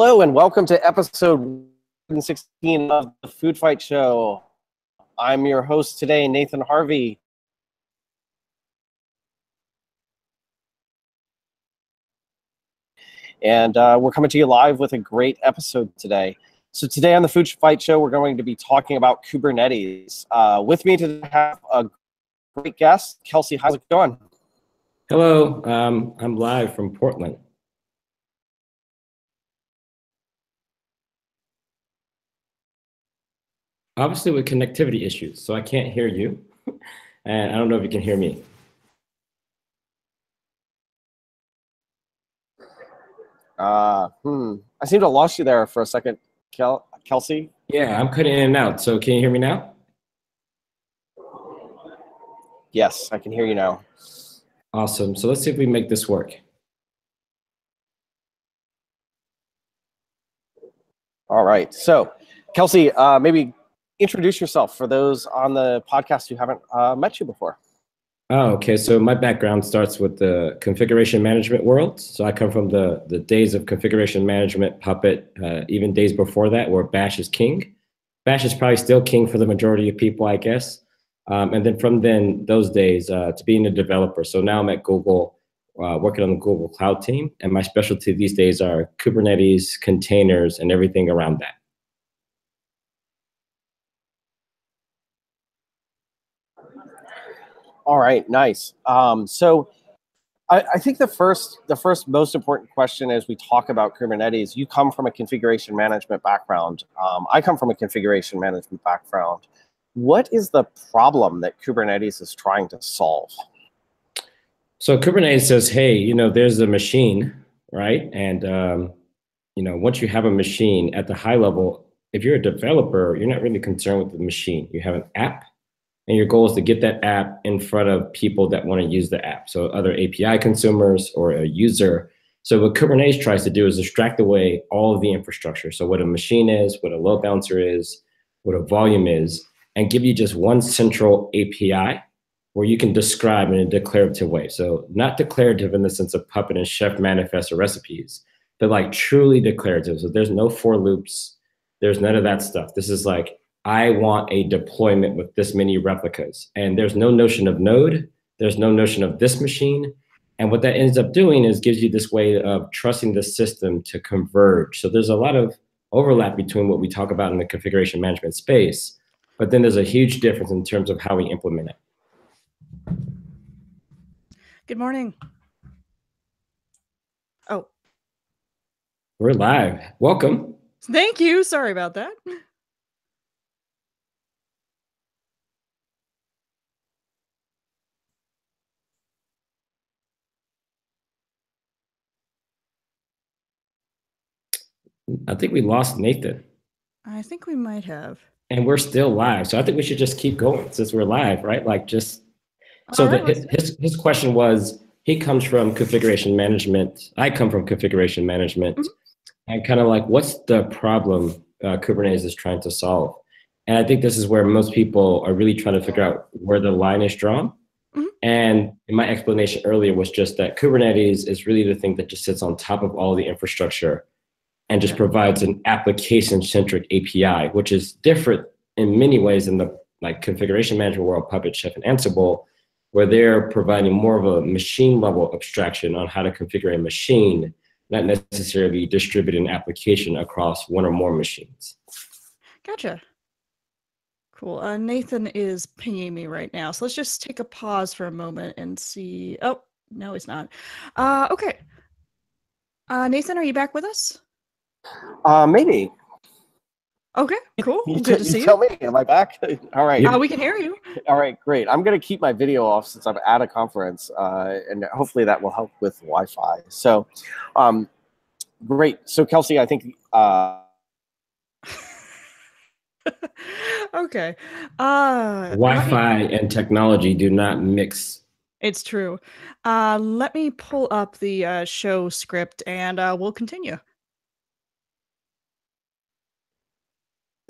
Hello and welcome to episode 116 of the Food Fight Show. I'm your host today, Nathan Harvey. And we're coming to you live with a great episode today. So today on the Food Fight Show, we're going to be talking about Kubernetes. With me today, I have a great guest, Kelsey. How's it going? Hello, I'm live from Portland. Obviously with connectivity issues, so I can't hear you. And I don't know if you can hear me. I seem to have lost you there for a second, Kelsey. Yeah, I'm cutting in and out. So can you hear me now? Yes, I can hear you now. Awesome. So let's see if we make this work. All right. So, Kelsey, maybe introduce yourself for those on the podcast who haven't met you before. Oh, okay. So my background starts with the configuration management world. So I come from the days of configuration management, Puppet, even days before that, where Bash is king. Bash is probably still king for the majority of people, I guess. And then from those days to being a developer. So now I'm at Google, working on the Google Cloud team. And my specialty these days are Kubernetes, containers, and everything around that. All right, nice. So I think the first most important question as we talk about Kubernetes, you come from a configuration management background. I come from a configuration management background. What is the problem that Kubernetes is trying to solve? So Kubernetes says, hey, there's a machine, right? And, once you have a machine at the high level, if you're a developer, you're not really concerned with the machine. You have an app, and your goal is to get that app in front of people that want to use the app. So other API consumers or a user. So what Kubernetes tries to do is abstract away all of the infrastructure. So what a machine is, what a load balancer is, what a volume is, and give you just one central API where you can describe in a declarative way. So not declarative in the sense of Puppet and Chef manifests or recipes, but like truly declarative. So there's no for loops. There's none of that stuff. This is like, I want a deployment with this many replicas. And there's no notion of node. There's no notion of this machine. And what that ends up doing is gives you this way of trusting the system to converge. So there's a lot of overlap between what we talk about in the configuration management space, but then there's a huge difference in terms of how we implement it. Good morning. Oh. We're live. Welcome. Thank you. Sorry about that. I think we lost Nathan. I think we might have. And we're still live. So I think we should just keep going since we're live, right? Like just, so his question was, he comes from configuration management. I come from configuration management. Mm-hmm. And kind of like, what's the problem Kubernetes is trying to solve? And I think this is where most people are really trying to figure out where the line is drawn. Mm-hmm. And my explanation earlier was just that Kubernetes is really the thing that just sits on top of all the infrastructure and just provides an application-centric API, which is different in many ways in the configuration management world, Puppet, Chef, and Ansible, where they're providing more of a machine-level abstraction on how to configure a machine, not necessarily distribute an application across one or more machines. Gotcha. Cool. Nathan is pinging me right now, so let's just take a pause for a moment and see. Oh, no, he's not. Okay. Nathan, are you back with us? Maybe. Okay, cool. Good to see you. Tell me, am I back? All right. We can hear you. All right, great. I'm going to keep my video off since I'm at a conference, and hopefully that will help with Wi-Fi. So, great. So, Kelsey, I think. Okay. Wi-Fi and technology do not mix. It's true. Let me pull up the show script, and we'll continue.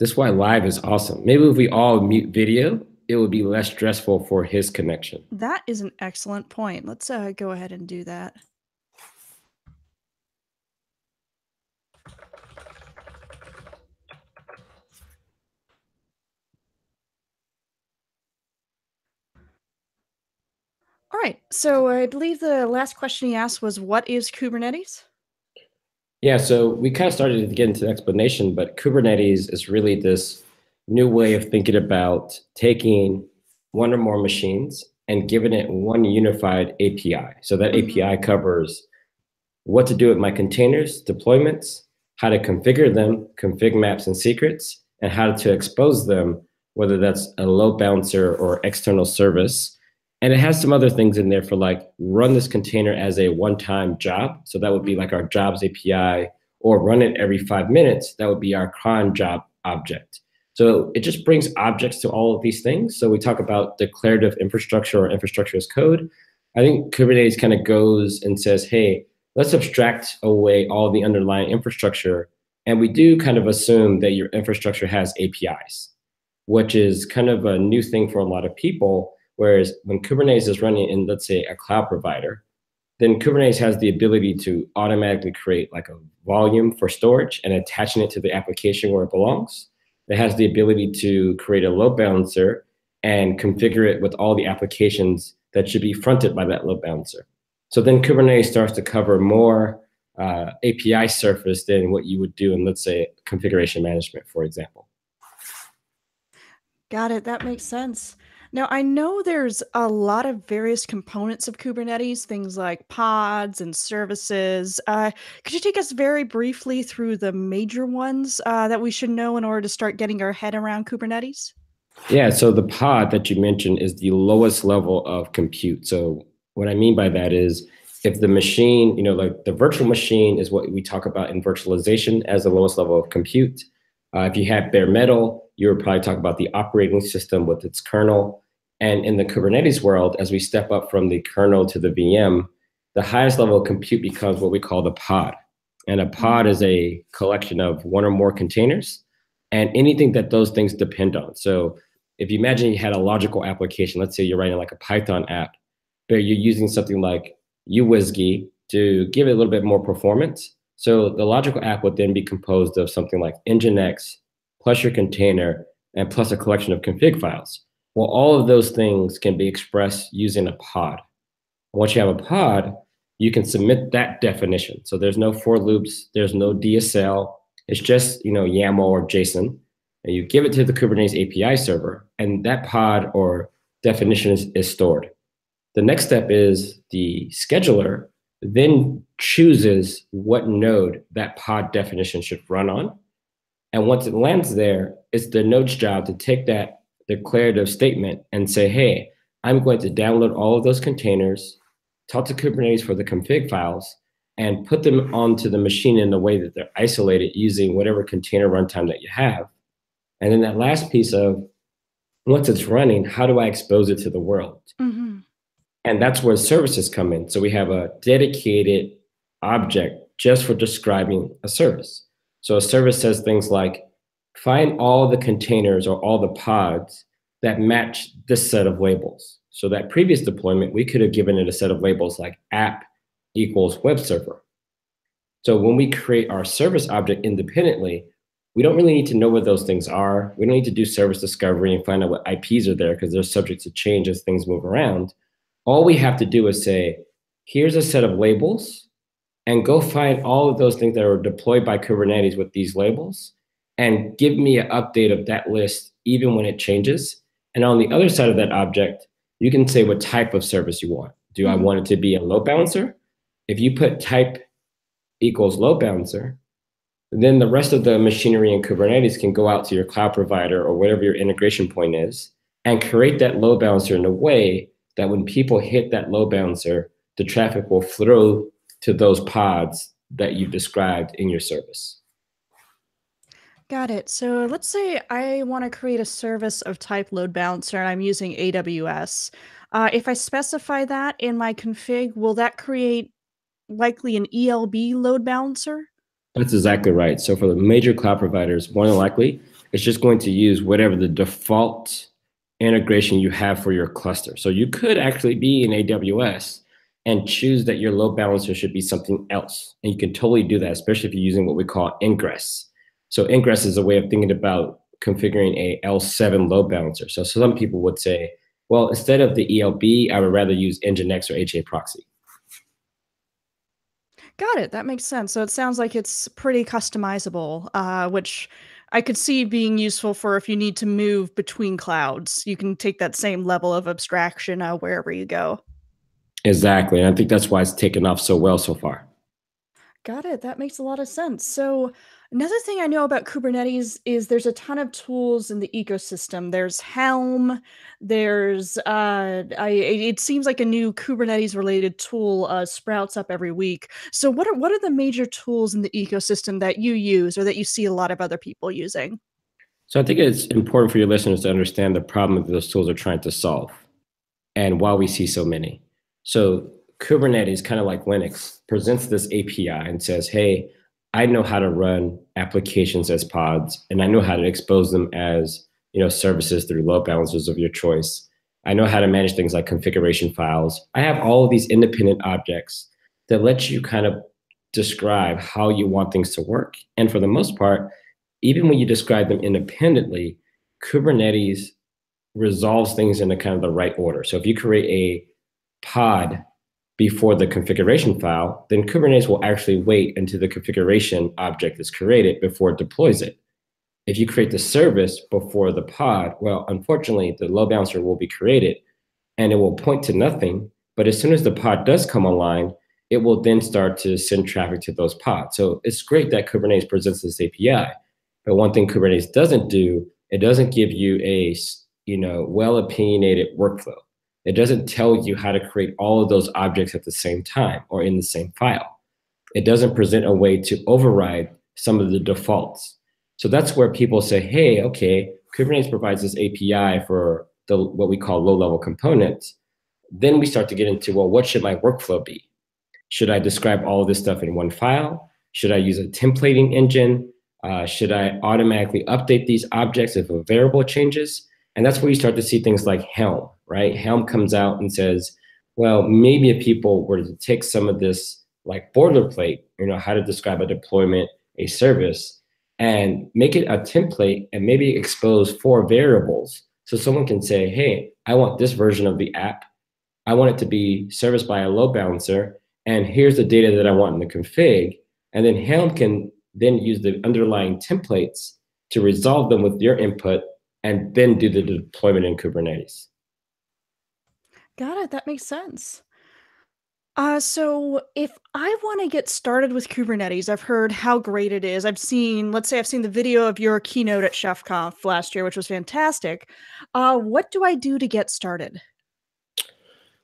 This is why live is awesome. Maybe if we all mute video, it would be less stressful for his connection. That is an excellent point. Let's go ahead and do that. All right. So I believe the last question he asked was, what is Kubernetes? Yeah, so we kind of started to get into the explanation, but Kubernetes is really this new way of thinking about taking one or more machines and giving it one unified API. So that API covers what to do with my containers, deployments, how to configure them, config maps and secrets, and how to expose them, whether that's a load balancer or external service. And it has some other things in there for like run this container as a one-time job. So that would be like our jobs API, or run it every 5 minutes. That would be our cron job object. So it just brings objects to all of these things. So we talk about declarative infrastructure or infrastructure as code. I think Kubernetes kind of goes and says, hey, let's abstract away all the underlying infrastructure. And we do kind of assume that your infrastructure has APIs, which is kind of a new thing for a lot of people. Whereas when Kubernetes is running in, let's say, a cloud provider, then Kubernetes has the ability to automatically create like a volume for storage and attaching it to the application where it belongs. It has the ability to create a load balancer and configure it with all the applications that should be fronted by that load balancer. So then Kubernetes starts to cover more API surface than what you would do in, let's say, configuration management, for example. Got it. That makes sense. Now, I know there's a lot of various components of Kubernetes, things like pods and services. Could you take us very briefly through the major ones that we should know in order to start getting our head around Kubernetes? Yeah, so the pod that you mentioned is the lowest level of compute. So what I mean by that is if the machine, like the virtual machine is what we talk about in virtualization as the lowest level of compute. If you had bare metal, you would probably talk about the operating system with its kernel. And in the Kubernetes world, as we step up from the kernel to the VM, the highest level of compute becomes what we call the pod. And a pod is a collection of one or more containers and anything that those things depend on. So if you imagine you had a logical application, let's say you're writing like a Python app, but you're using something like uWSGI to give it a little bit more performance. So the logical app would then be composed of something like Nginx plus your container and plus a collection of config files. Well, all of those things can be expressed using a pod. Once you have a pod, you can submit that definition. So there's no for loops, there's no DSL. It's just YAML or JSON, and you give it to the Kubernetes API server, and that pod or definition is stored. The next step is the scheduler then chooses what node that pod definition should run on. And once it lands there, it's the node's job to take that declarative statement and say, hey, I'm going to download all of those containers, talk to Kubernetes for the config files, and put them onto the machine in a way that they're isolated using whatever container runtime that you have. And then that last piece of, once it's running, how do I expose it to the world? And that's where services come in. So we have a dedicated object just for describing a service. So a service says things like, find all the containers or all the pods that match this set of labels. So that previous deployment, we could have given it a set of labels like app equals web server. So when we create our service object independently, we don't really need to know what those things are. We don't need to do service discovery and find out what IPs are there because they're subject to change as things move around. All we have to do is say, here's a set of labels, and go find all of those things that are deployed by Kubernetes with these labels, and give me an update of that list even when it changes. And on the other side of that object, you can say what type of service you want. Do I want it to be a load balancer? If you put type equals load balancer, then the rest of the machinery in Kubernetes can go out to your cloud provider or whatever your integration point is and create that load balancer in a way that when people hit that load balancer, the traffic will flow to those pods that you described in your service. Got it. So let's say I want to create a service of type load balancer and I'm using AWS. If I specify that in my config, will that create likely an ELB load balancer? That's exactly right. So for the major cloud providers, more than likely, it's just going to use whatever the default integration you have for your cluster. So you could actually be in AWS and choose that your load balancer should be something else. And you can totally do that, especially if you're using what we call ingress. So ingress is a way of thinking about configuring a L7 load balancer. So some people would say, Well, instead of the ELB, I would rather use Nginx or HA proxy. Got it. That makes sense. So it sounds like it's pretty customizable, which I could see being useful for if you need to move between clouds. You can take that same level of abstraction wherever you go. Exactly. And I think that's why it's taken off so well so far. Got it. That makes a lot of sense. So another thing I know about Kubernetes is there's a ton of tools in the ecosystem. There's Helm. There's it seems like a new Kubernetes related tool sprouts up every week. So what are the major tools in the ecosystem that you use or that you see a lot of other people using? So I think it's important for your listeners to understand the problem that those tools are trying to solve and why we see so many. So Kubernetes, kind of like Linux, presents this API and says, hey, I know how to run applications as pods, and I know how to expose them as services through load balancers of your choice. I know how to manage things like configuration files. I have all of these independent objects that let you kind of describe how you want things to work. And for the most part, even when you describe them independently, Kubernetes resolves things in a kind of the right order. So if you create a pod before the configuration file, then Kubernetes will actually wait until the configuration object is created before it deploys it. If you create the service before the pod, well, unfortunately, the load balancer will be created and it will point to nothing. But as soon as the pod does come online, it will then start to send traffic to those pods. So it's great that Kubernetes presents this API. But one thing Kubernetes doesn't do, it doesn't give you a well-opinionated workflow. It doesn't tell you how to create all of those objects at the same time or in the same file. It doesn't present a way to override some of the defaults. So that's where people say, hey, okay, Kubernetes provides this API for what we call low-level components. Then we start to get into, well, what should my workflow be? Should I describe all of this stuff in one file? Should I use a templating engine? Should I automatically update these objects if a variable changes? And that's where you start to see things like Helm, right? Helm comes out and says, well, maybe if people were to take some of this like boilerplate, how to describe a deployment, a service, and make it a template and maybe expose 4 variables. So someone can say, hey, I want this version of the app. I want it to be serviced by a load balancer. And here's the data that I want in the config. And then Helm can then use the underlying templates to resolve them with your input and then do the deployment in Kubernetes. Got it. That makes sense. So if I want to get started with Kubernetes, I've heard how great it is. Let's say I've seen the video of your keynote at ChefConf last year, which was fantastic. What do I do to get started?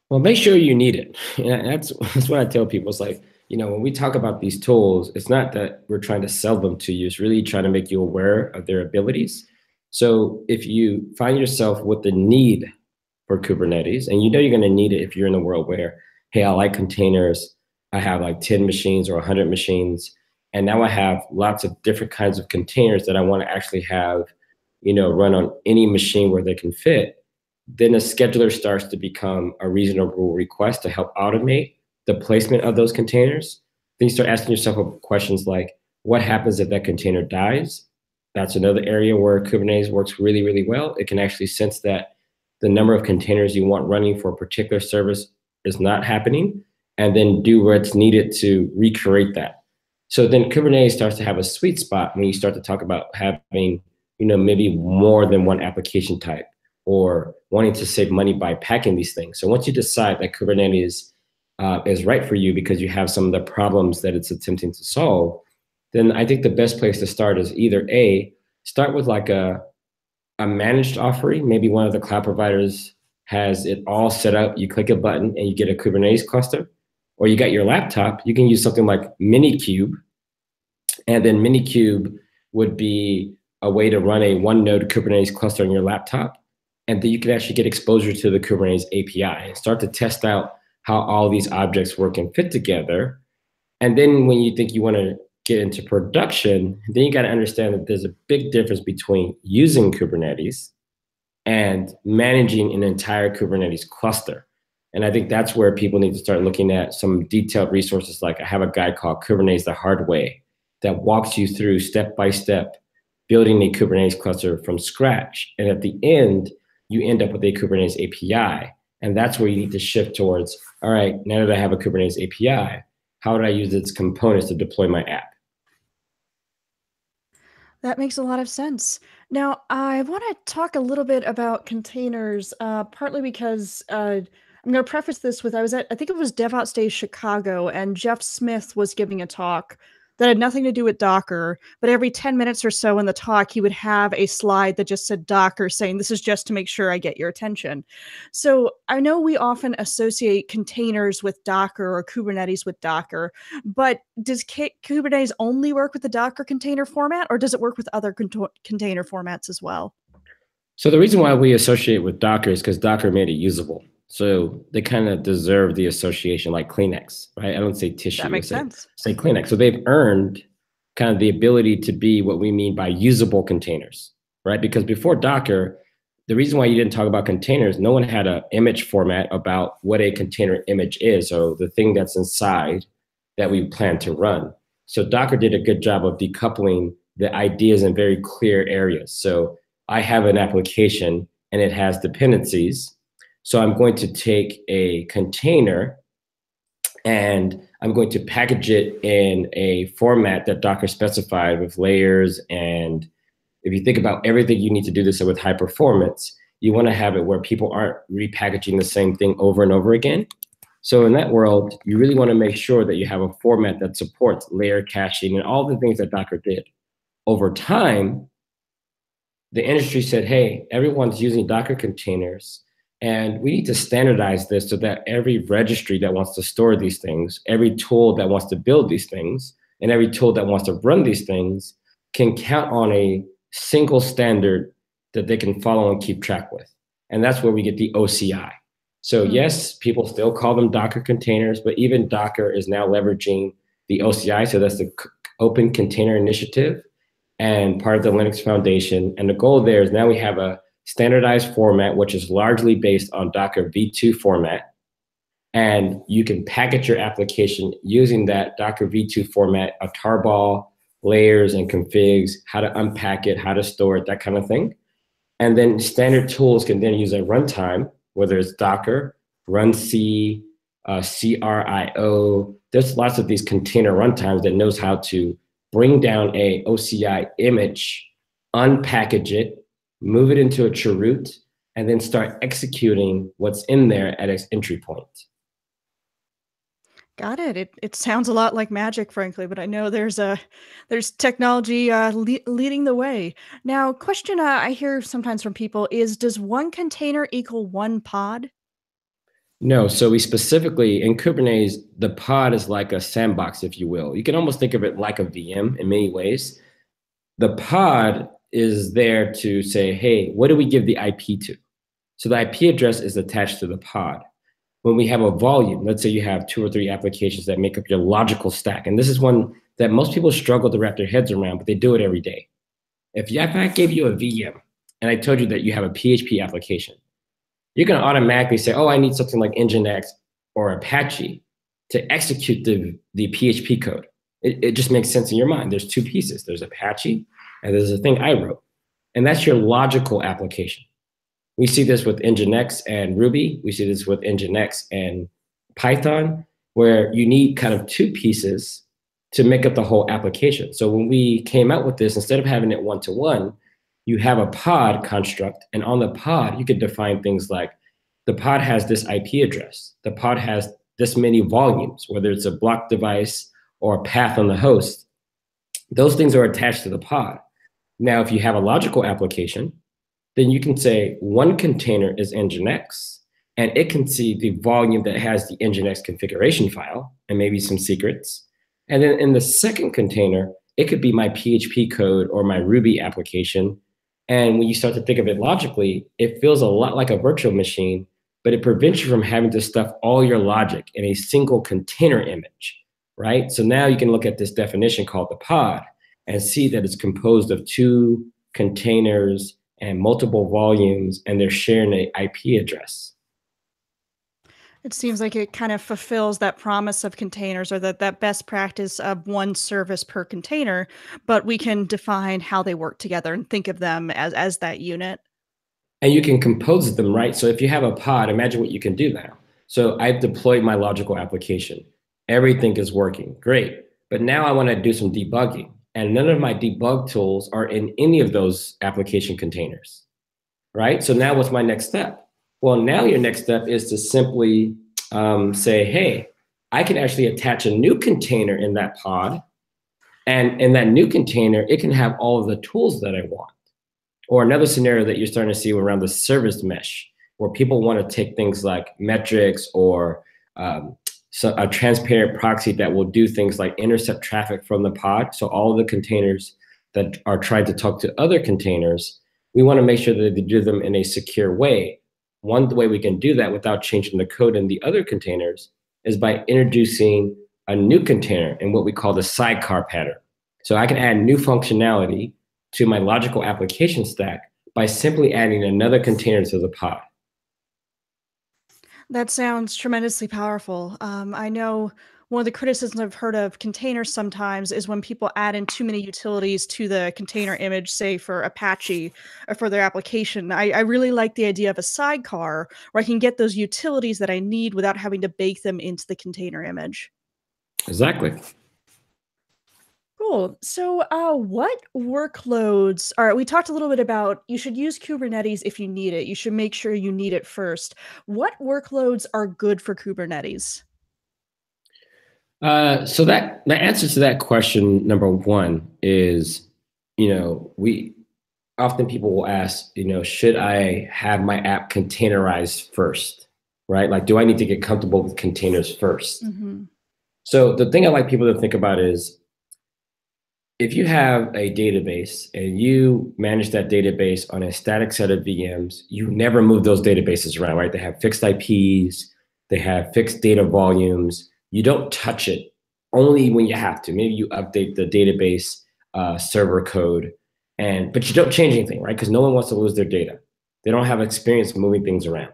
Well, make sure you need it. That's what I tell people. It's like, when we talk about these tools, it's not that we're trying to sell them to you. It's really trying to make you aware of their abilities. So if you find yourself with the need for Kubernetes, and you're going to need it if you're in a world where, hey, I like containers, I have like 10 machines or 100 machines, and now I have lots of different kinds of containers that I want to actually have, run on any machine where they can fit, then a scheduler starts to become a reasonable request to help automate the placement of those containers. Then you start asking yourself questions like, what happens if that container dies? That's another area where Kubernetes works really, really well. It can actually sense that the number of containers you want running for a particular service is not happening, and then do what's needed to recreate that. So then Kubernetes starts to have a sweet spot when you start to talk about having, maybe more than one application type or wanting to save money by packing these things. So once you decide that Kubernetes is right for you because you have some of the problems that it's attempting to solve, then I think the best place to start is either start with like a managed offering. Maybe one of the cloud providers has it all set up. You click a button and you get a Kubernetes cluster, or you got your laptop, you can use something like Minikube. And then Minikube would be a way to run a 1-node Kubernetes cluster on your laptop. And then you can actually get exposure to the Kubernetes API and start to test out how all these objects work and fit together. And then when you think you want to get into production, then you got to understand that there's a big difference between using Kubernetes and managing an entire Kubernetes cluster. And I think that's where people need to start looking at some detailed resources. Like I have a guide called Kubernetes the Hard Way that walks you through step by step building a Kubernetes cluster from scratch. And at the end, you end up with a Kubernetes API. And that's where you need to shift towards, all right, now that I have a Kubernetes API, how would I use its components to deploy my app? That makes a lot of sense. Now, I want to talk a little bit about containers, partly because I'm going to preface this with I think it was DevOps Day Chicago, and Jeff Smith was giving a talk that had nothing to do with Docker, but every 10 minutes or so in the talk, he would have a slide that just said Docker, saying, "This is just to make sure I get your attention." So I know we often associate containers with Docker or Kubernetes with Docker, but does Kubernetes only work with the Docker container format, or does it work with other container formats as well? So the reason why we associate with Docker is because Docker made it usable. So they kind of deserve the association, like Kleenex, right? I don't say tissue. That makes sense. Say Kleenex. So they've earned kind of the ability to be what we mean by usable containers, right? Because before Docker, the reason why you didn't talk about containers, no one had an image format about what a container image is, or the thing that's inside that we plan to run. So Docker did a good job of decoupling the ideas in very clear areas. So I have an application and it has dependencies. So I'm going to take a container and I'm going to package it in a format that Docker specified with layers. And if you think about everything you need to do this with high performance, you want to have it where people aren't repackaging the same thing over and over again. So in that world, you really want to make sure that you have a format that supports layer caching and all the things that Docker did. Over time, the industry said, hey, everyone's using Docker containers, and we need to standardize this so that every registry that wants to store these things, every tool that wants to build these things, and every tool that wants to run these things can count on a single standard that they can follow and keep track with. And that's where we get the OCI. So yes, people still call them Docker containers, but even Docker is now leveraging the OCI. So that's the Open Container Initiative and part of the Linux Foundation. And the goal there is now we have a standardized format, which is largely based on Docker V2 format. And you can package your application using that Docker V2 format, a tarball, layers and configs, how to unpack it, how to store it, that kind of thing. And then standard tools can then use a runtime, whether it's Docker, runc, CRIO. There's lots of these container runtimes that knows how to bring down a OCI image, unpackage it, move it into a cheroot, and then start executing what's in there at its entry point. Got it. It sounds a lot like magic, frankly, but I know there's technology leading the way. Now, question I hear sometimes from people is, does one container equal one pod? No, so we specifically, in Kubernetes, the pod is like a sandbox, if you will. You can almost think of it like a VM in many ways. The pod is there to say, hey, what do we give the IP to? So the IP address is attached to the pod. When we have a volume, let's say you have 2 or 3 applications that make up your logical stack. And this is one that most people struggle to wrap their heads around, but they do it every day. If I gave you a VM and I told you that you have a PHP application, you're going to automatically say, oh, I need something like Nginx or Apache to execute the PHP code. It just makes sense in your mind. There's 2 pieces. There's Apache and there's a thing I wrote. And that's your logical application. We see this with Nginx and Ruby. We see this with Nginx and Python, where you need kind of 2 pieces to make up the whole application. So when we came out with this, instead of having it one-to-one, you have a pod construct. And on the pod, you could define things like the pod has this IP address. The pod has this many volumes, whether it's a block device or a path on the host. Those things are attached to the pod. Now, if you have a logical application, then you can say one container is Nginx, and it can see the volume that has the Nginx configuration file and maybe some secrets. And then in the second container, it could be my PHP code or my Ruby application. And when you start to think of it logically, it feels a lot like a virtual machine, but it prevents you from having to stuff all your logic in a single container image, right? So now you can look at this definition called the pod and see that it's composed of 2 containers and multiple volumes, and they're sharing an IP address. It seems like it kind of fulfills that promise of containers, or that best practice of one service per container, but we can define how they work together and think of them as that unit. and you can compose them, right? So if you have a pod, imagine what you can do now. So I've deployed my logical application. Everything is working, great. But now I want to do some debugging, and none of my debug tools are in any of those application containers, right? So now what's my next step? Well, now your next step is to simply say, hey, I can actually attach a new container in that pod, and in that new container, it can have all of the tools that I want. Or another scenario that you're starting to see around the service mesh, where people want to take things like metrics or so a transparent proxy that will do things like intercept traffic from the pod. So all of the containers that are trying to talk to other containers, we want to make sure that they do them in a secure way. One way we can do that without changing the code in the other containers is by introducing a new container in what we call the sidecar pattern. So I can add new functionality to my logical application stack by simply adding another container to the pod. That sounds tremendously powerful. I know one of the criticisms I've heard of containers sometimes is when people add in too many utilities to the container image, say for Apache or for their application. I really like the idea of a sidecar where I can get those utilities that I need without having to bake them into the container image. Exactly. Cool. So, what workloads we talked a little bit about you should use Kubernetes if you need it. You should make sure you need it first. What workloads are good for Kubernetes? So the answer to that question, number one, is, we often people will ask, should I have my app containerized first, right? Like, do I need to get comfortable with containers first? Mm-hmm. So the thing I like people to think about is, if you have a database and you manage that database on a static set of VMs, you never move those databases around, right? They have fixed IPs, they have fixed data volumes. You don't touch it only when you have to. Maybe you update the database server code, but you don't change anything, right? Because no one wants to lose their data. They don't have experience moving things around.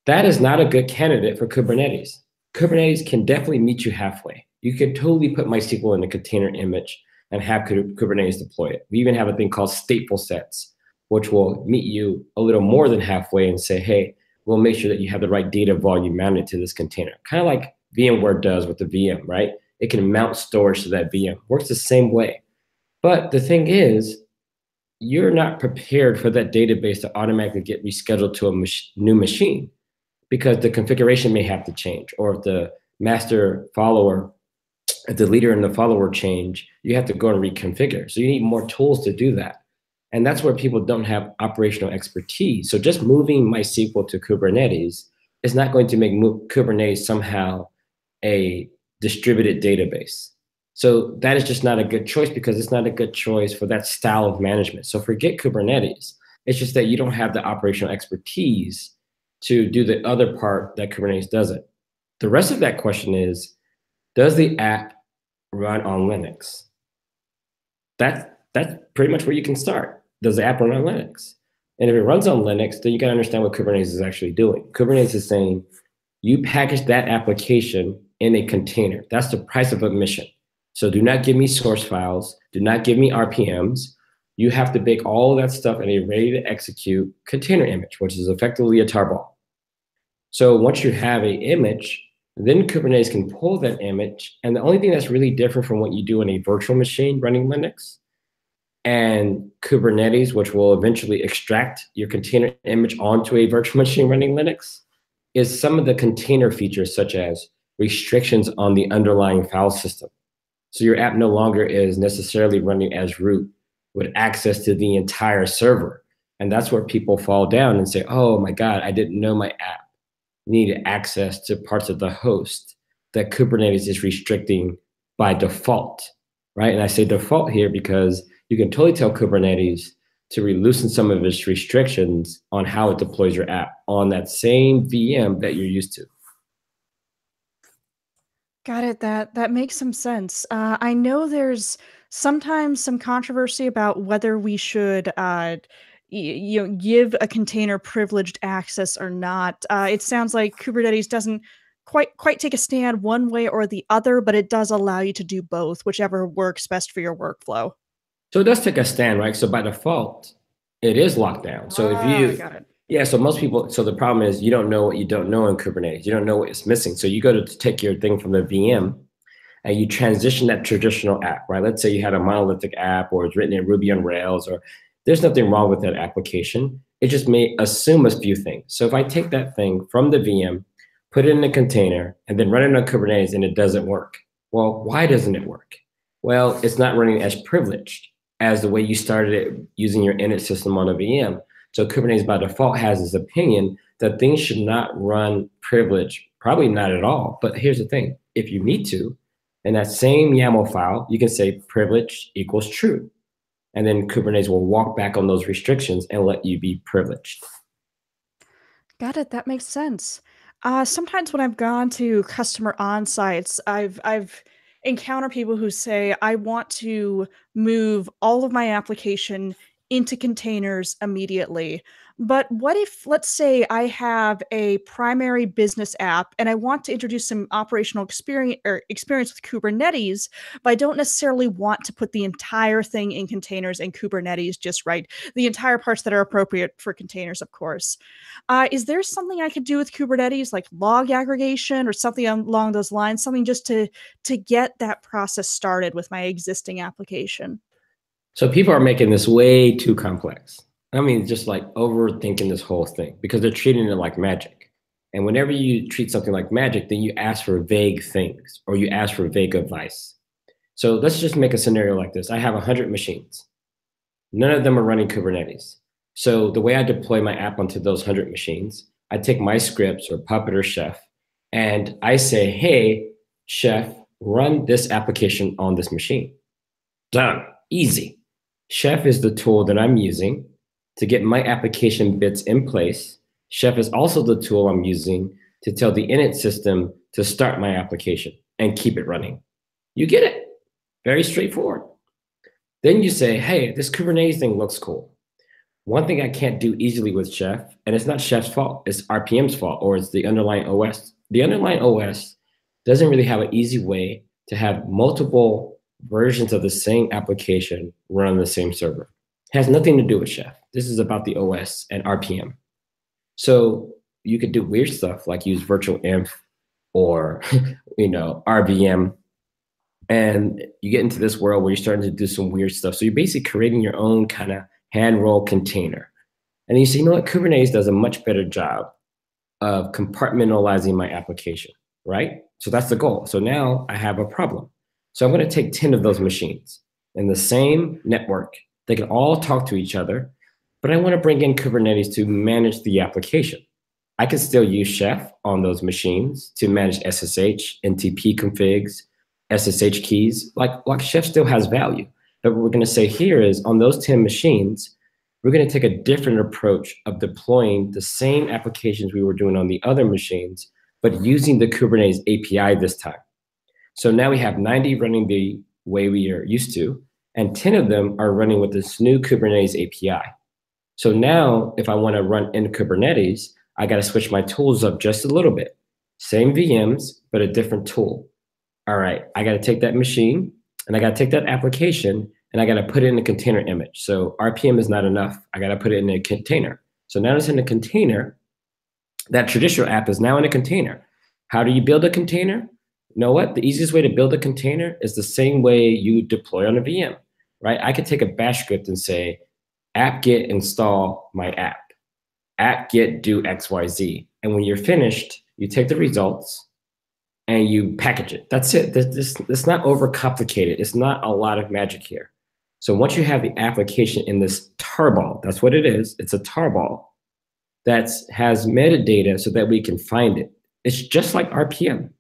That is not a good candidate for Kubernetes. Kubernetes can definitely meet you halfway. You can totally put MySQL in a container image and have Kubernetes deploy it. We even have a thing called stateful sets, which will meet you a little more than halfway and say, hey, we'll make sure that you have the right data volume mounted to this container. Kind of like VMware does with the VM, right? It can mount storage to that VM. Works the same way. But the thing is, you're not prepared for that database to automatically get rescheduled to a new machine, because the configuration may have to change, or if the master follower, if the leader and the follower change, you have to go and reconfigure. So you need more tools to do that. And that's where people don't have operational expertise. So just moving MySQL to Kubernetes is not going to make Kubernetes somehow a distributed database. So that is just not a good choice, because it's not a good choice for that style of management. So forget Kubernetes. It's just that you don't have the operational expertise to do the other part that Kubernetes doesn't. The rest of that question is, does the app run on Linux? That's pretty much where you can start. Does the app run on Linux? And if it runs on Linux, then you got to understand what Kubernetes is actually doing. Kubernetes is saying, you package that application in a container. That's the price of admission. So do not give me source files. Do not give me RPMs. You have to bake all of that stuff in a ready to execute container image, which is effectively a tarball. So once you have an image, then Kubernetes can pull that image. And the only thing that's really different from what you do in a virtual machine running Linux and Kubernetes, which will eventually extract your container image onto a virtual machine running Linux, is some of the container features, such as restrictions on the underlying file system. So your app no longer is necessarily running as root with access to the entire server. And that's where people fall down and say, oh my God, I didn't know my app needed access to parts of the host that Kubernetes is restricting by default, right? And I say default here because you can totally tell Kubernetes to loosen some of its restrictions on how it deploys your app on that same VM that you're used to. Got it. That makes some sense. I know there's sometimes some controversy about whether we should give a container privileged access or not. It sounds like Kubernetes doesn't quite take a stand one way or the other, but it does allow you to do both, whichever works best for your workflow. So it does take a stand, right? So by default, It is locked down. So if you, got it. yeah, so most people, so the problem is you don't know what you don't know in Kubernetes. You don't know what is missing. So you go to take your thing from the VM and you transition that traditional app, right? Let's say you had a monolithic app or it's written in Ruby on Rails, or there's nothing wrong with that application. It just may assume a few things. So if I take that thing from the VM, put it in a container, and then run it on Kubernetes and it doesn't work. Well, why doesn't it work? Well, it's not running as privileged as the way you started it using your init system on a VM. So Kubernetes by default has this opinion that things should not run privileged, probably not at all. But here's the thing, if you need to, in that same YAML file, you can say privilege equals true. And then Kubernetes will walk back on those restrictions and let you be privileged. Got it. That makes sense. Sometimes when I've gone to customer on-sites, I've encountered people who say, I want to move all of my application into containers immediately. But what if, let's say, I have a primary business app and I want to introduce some operational experience with Kubernetes, but I don't necessarily want to put the entire thing in containers and Kubernetes just right, the entire parts that are appropriate for containers, of course. Is there something I could do with Kubernetes, like log aggregation or something along those lines, something just to get that process started with my existing application? So people are making this way too complex. I mean, just like overthinking this whole thing because they're treating it like magic. And whenever you treat something like magic, then you ask for vague things or you ask for vague advice. So let's just make a scenario like this. I have 100 machines. None of them are running Kubernetes. So the way I deploy my app onto those 100 machines, I take my scripts or Puppet or Chef, and I say, hey, Chef, run this application on this machine. Done. Easy. Chef is the tool that I'm using to get my application bits in place. Chef is also the tool I'm using to tell the init system to start my application and keep it running. You get it. Very straightforward. Then you say, hey, this Kubernetes thing looks cool. One thing I can't do easily with Chef, and it's not Chef's fault, it's RPM's fault, or it's the underlying OS. The underlying OS doesn't really have an easy way to have multiple versions of the same application run on the same server. It has nothing to do with Chef. This is about the OS and RPM. So you could do weird stuff like use virtual env or RVM. And you get into this world where you're starting to do some weird stuff. So you're basically creating your own kind of hand roll container. And you say, you know what, Kubernetes does a much better job of compartmentalizing my application, right? So that's the goal. So now I have a problem. So I'm going to take 10 of those machines in the same network. They can all talk to each other, but I want to bring in Kubernetes to manage the application. I can still use Chef on those machines to manage SSH, NTP configs, SSH keys. Like Chef still has value. But what we're going to say here is on those 10 machines, we're going to take a different approach of deploying the same applications we were doing on the other machines, but using the Kubernetes API this time. So now we have 90 running the way we are used to, and 10 of them are running with this new Kubernetes API. So now if I want to run in Kubernetes, I got to switch my tools up just a little bit. Same VMs, but a different tool. All right, I got to take that machine and I got to take that application and I got to put it in a container image. So RPM is not enough. I got to put it in a container. So now it's in a container. That traditional app is now in a container. How do you build a container? You know what? The easiest way to build a container is the same way you deploy on a VM, right? I could take a bash script and say, apt-get install my app, apt-get do XYZ. And when you're finished, you take the results and you package it. That's it. It's not overcomplicated. It's not a lot of magic here. So once you have the application in this tarball, that's what it is. It's a tarball that has metadata so that we can find it. It's just like RPM.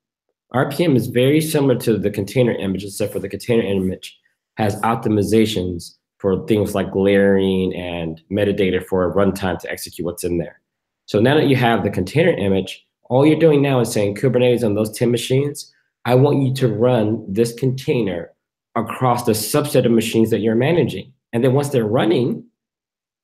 RPM is very similar to the container image, except for the container image has optimizations for things like layering and metadata for a runtime to execute what's in there. So now that you have the container image, all you're doing now is saying Kubernetes on those 10 machines, I want you to run this container across the subset of machines that you're managing. And then once they're running,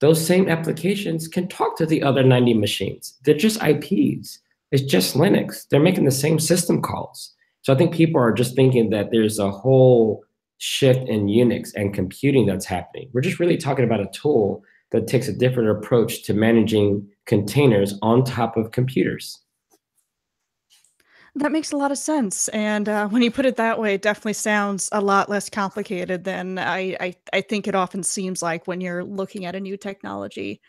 those same applications can talk to the other 90 machines. They're just IPs. It's just Linux. They're making the same system calls. So I think people are just thinking that there's a whole shift in Unix and computing that's happening. We're just really talking about a tool that takes a different approach to managing containers on top of computers. That makes a lot of sense. And when you put it that way, it definitely sounds a lot less complicated than I think it often seems like when you're looking at a new technology.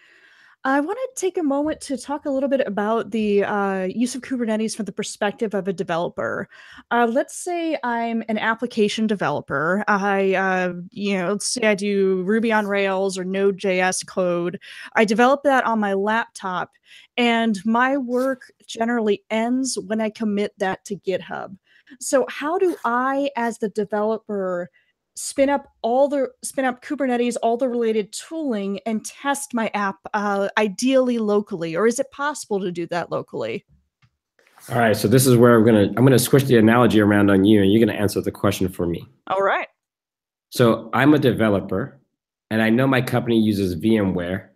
I want to take a moment to talk a little bit about the use of Kubernetes from the perspective of a developer. Let's say I'm an application developer. Let's say I do Ruby on Rails or Node.js code. I develop that on my laptop, and my work generally ends when I commit that to GitHub. So, how do I, as the developer, spin up Kubernetes, all the related tooling, and test my app ideally locally? Or is it possible to do that locally? All right, so this is where I'm gonna switch the analogy around on you, and you're gonna answer the question for me. All right. So I'm a developer, and I know my company uses VMware,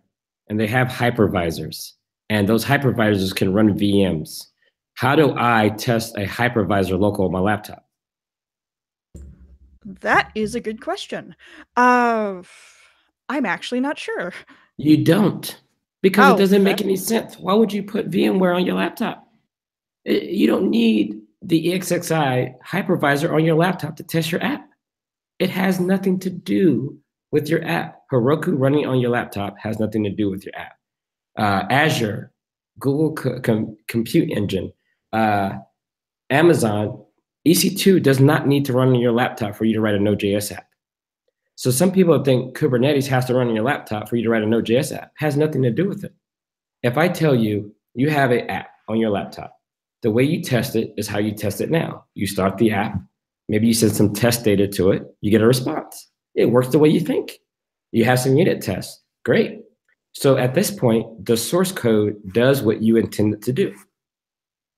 and they have hypervisors, and those hypervisors can run VMs. How do I test a hypervisor local on my laptop? That is a good question. I'm actually not sure. You don't, because it doesn't make that- any sense. Why would you put VMware on your laptop? You don't need the EXXI hypervisor on your laptop to test your app. It has nothing to do with your app. Heroku running on your laptop has nothing to do with your app. Azure, Google Compute Engine, Amazon, EC2 does not need to run on your laptop for you to write a Node.js app. So some people think Kubernetes has to run on your laptop for you to write a Node.js app. It has nothing to do with it. If I tell you you have an app on your laptop, the way you test it is how you test it now. You start the app, maybe you send some test data to it, you get a response. It works the way you think. You have some unit tests, great. So at this point, the source code does what you intend it to do.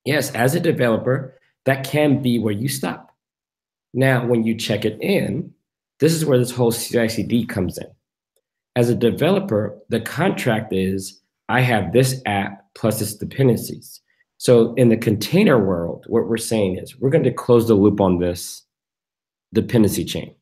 Yes, as a developer, that can be where you stop. Now, when you check it in, this is where this whole CI/CD comes in. As a developer, the contract is, I have this app plus its dependencies. So in the container world, what we're saying is we're going to close the loop on this dependency chain.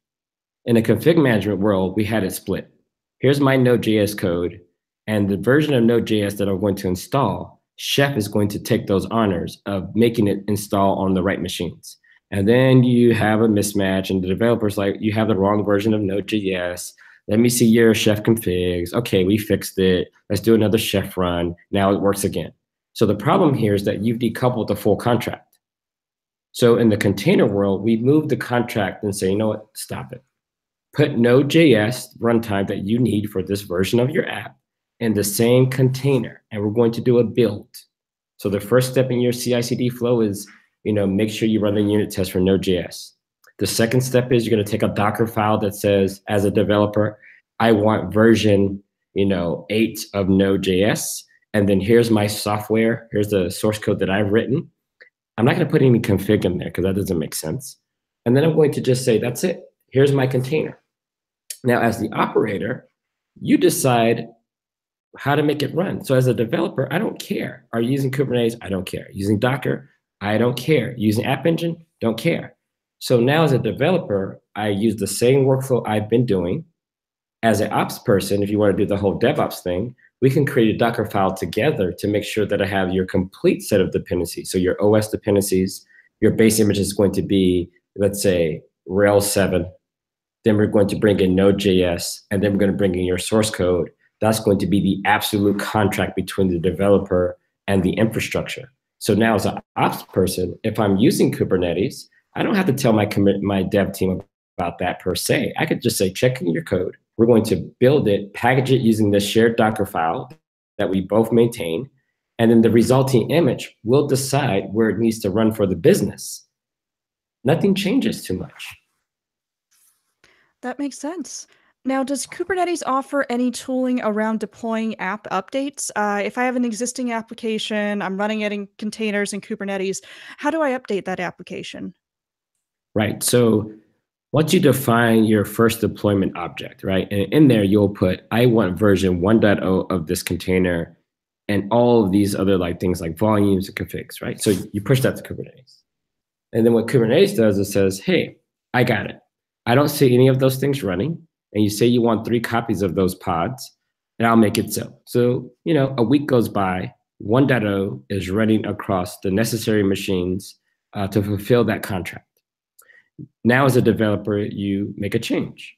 In the config management world, we had it split. Here's my Node.js code, and the version of Node.js that I'm going to install, Chef is going to take those honors of making it install on the right machines. And then you have a mismatch, and the developer's like, you have the wrong version of Node.js. Let me see your Chef configs. Okay, we fixed it. Let's do another Chef run. Now it works again. So the problem here is that you've decoupled the full contract. So in the container world, we moved the contract and say, you know what, stop it. Put Node.js runtime that you need for this version of your app in the same container, and we're going to do a build. So the first step in your CI/CD flow is, make sure you run the unit test for Node.js. The second step is you're going to take a Docker file that says, as a developer, I want version, 8 of Node.js. And then here's my software. Here's the source code that I've written. I'm not going to put any config in there because that doesn't make sense. And then I'm going to just say, that's it. Here's my container. Now, as the operator, you decide how to make it run. So as a developer, I don't care. Are you using Kubernetes? I don't care. Using Docker? I don't care. Using App Engine? Don't care. So now as a developer, I use the same workflow I've been doing. As an ops person, if you want to do the whole DevOps thing, we can create a Docker file together to make sure that I have your complete set of dependencies. So your OS dependencies, your base image is going to be, let's say, Rails 7. Then we're going to bring in Node.js, and then we're going to bring in your source code. That's going to be the absolute contract between the developer and the infrastructure. So now as an ops person, if I'm using Kubernetes, I don't have to tell my dev team about that per se. I could just say, check in your code. We're going to build it, package it using the shared Docker file that we both maintain. And then the resulting image will decide where it needs to run for the business. Nothing changes too much. That makes sense. Now, does Kubernetes offer any tooling around deploying app updates? If I have an existing application, I'm running it in containers in Kubernetes, how do I update that application? Right. So once you define your first deployment object, right, and in there you'll put, I want version 1.0 of this container and all of these other things like volumes and configs, right? So you push that to Kubernetes. And then what Kubernetes does is says, hey, I got it. I don't see any of those things running. And you say you want 3 copies of those pods. and I'll make it so. So, a week goes by, 1.0 is running across the necessary machines to fulfill that contract. Now, as a developer, you make a change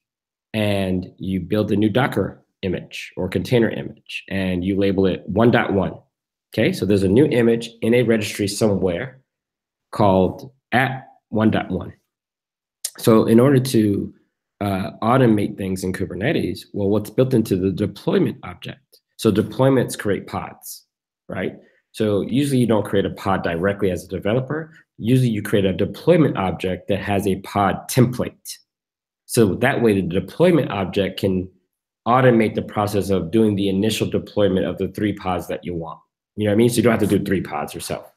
and you build a new Docker image or container image, and you label it 1.1. Okay, so there's a new image in a registry somewhere called at 1.1. So in order to automate things in Kubernetes, well, what's built into the deployment object? So deployments create pods, right? So usually you don't create a pod directly as a developer. Usually you create a deployment object that has a pod template. So that way the deployment object can automate the process of doing the initial deployment of the 3 pods that you want. You know what I mean? So you don't have to do 3 pods yourself.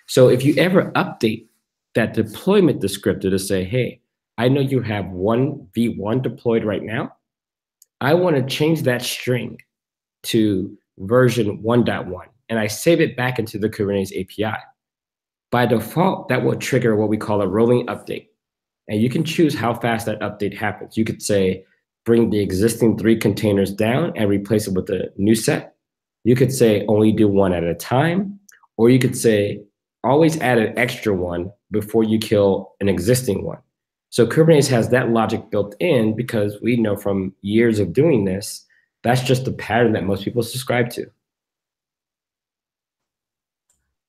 So if you ever update that deployment descriptor to say, hey, I know you have one v1 deployed right now. I want to change that string to version 1.1, and I save it back into the Kubernetes API. By default, that will trigger what we call a rolling update. And you can choose how fast that update happens. You could say, bring the existing 3 containers down and replace it with a new set. You could say, only do 1 at a time. Or you could say, always add an extra one before you kill an existing one. So Kubernetes has that logic built in because we know from years of doing this, that's just the pattern that most people subscribe to.